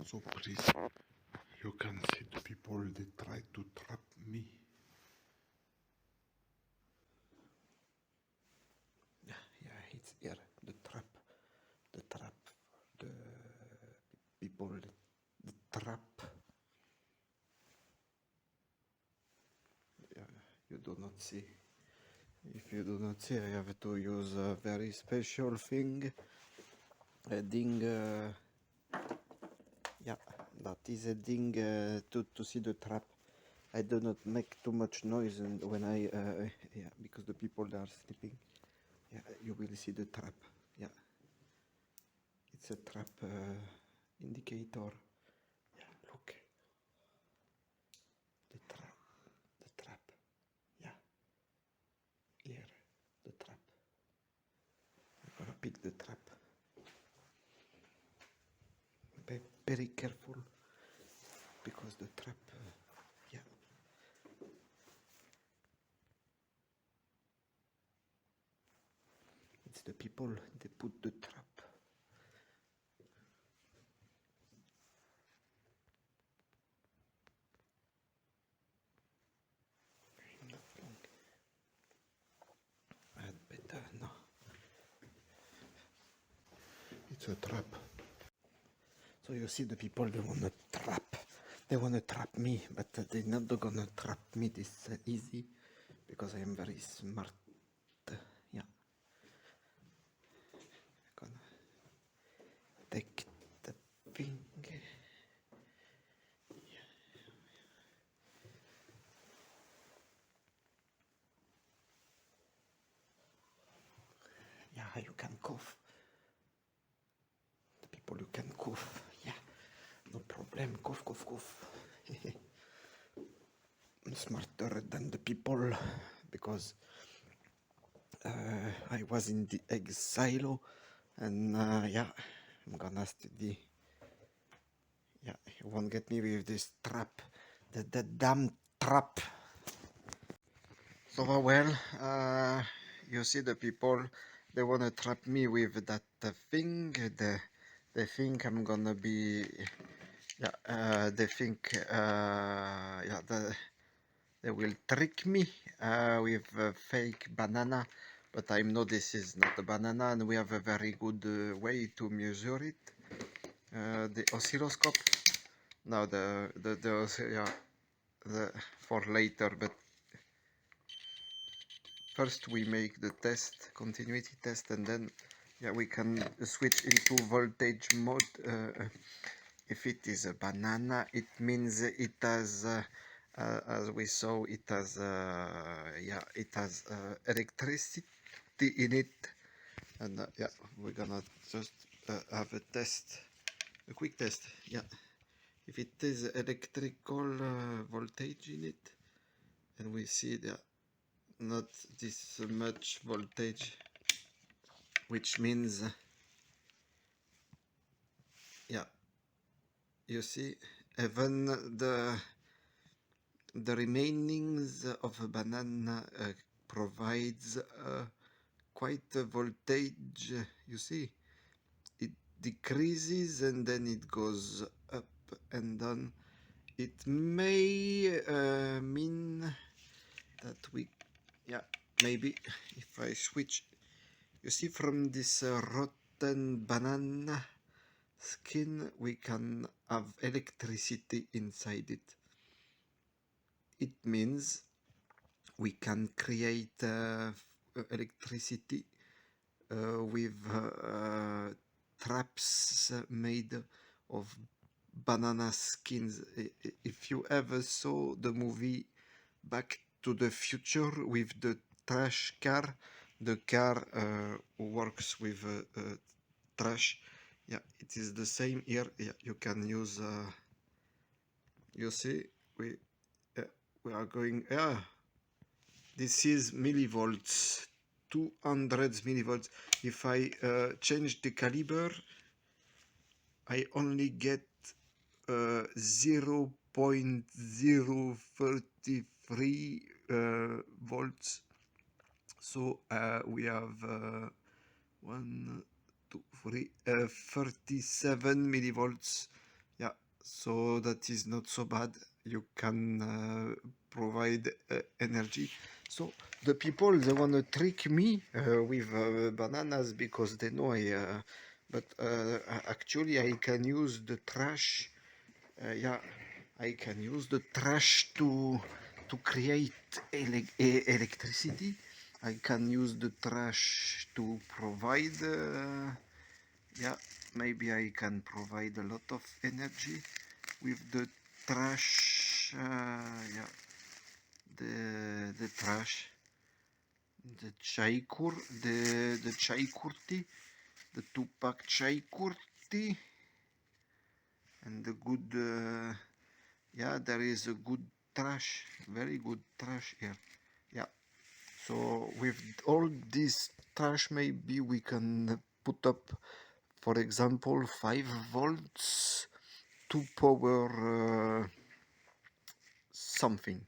So please, you can see the people, they try to trap me. Yeah, it's here, the trap, the people, the trap. Yeah, you do not see. If you do not see, I have to use a very special thing. A ding, yeah, that is a ding to see the trap. I do not make too much noise and when yeah, because the people are sleeping. Yeah, you will see the trap. Yeah, it's a trap indicator. Yeah, look, the trap. Yeah, here, the trap. I'm gonna pick the trap. Be very careful because the trap. Yeah. It's the people, they put the trap. I'd better, no. It's a trap. So you see the people, they wanna trap. They wanna trap me, but they're not gonna trap me this easy because I am very smart. Yeah. Gonna take the thing. Yeah, you can cough. The people, you can cough. Yeah, no problem. Cough, cough, cough. I'm smarter than the people because I was in the exile and yeah, I'm gonna study. Yeah, you won't get me with this trap. The damn trap. So well, you see the people, they wanna trap me with that thing. They think I'm gonna be, yeah. They think, yeah, they will trick me with a fake banana. But I know this is not a banana, and we have a very good way to measure it. The oscilloscope. Now yeah, for later, but first we make the test, continuity test, and then yeah, we can switch into voltage mode. If it is a banana, it means it has, as we saw, it has, yeah, it has electricity in it, and yeah, we're gonna just have a test, a quick test. Yeah, if it is electrical voltage in it, and we see that not this much voltage, which means yeah, you see, even the remainings of a banana provides quite a voltage. You see, it decreases and then it goes up and down. It may mean that we, yeah, maybe if I switch, you see, from this rotten banana skin, we can have electricity inside it. It means we can create electricity with traps made of banana skins. If you ever saw the movie Back to the Future with the trash car, the car works with trash. Yeah, it is the same here. Yeah, you can use. You see, we are going. Yeah, this is millivolts, 200 millivolts. If I change the caliber, I only get 0.033 volts. So we have 1, 2, 3, 37 millivolts. Yeah, so that is not so bad. You can provide energy. So the people, they want to trick me with bananas because they know but actually I can use the trash. Yeah, I can use the trash to create electricity. I can use the trash to provide yeah, maybe I can provide a lot of energy with the trash. Yeah, the trash, the chai kur, the chai kurti, the two-pack chai kurti, and the good. Yeah, there is a good trash, very good trash here. Yeah. So with all this trash, maybe we can put up, for example, 5 volts to power something.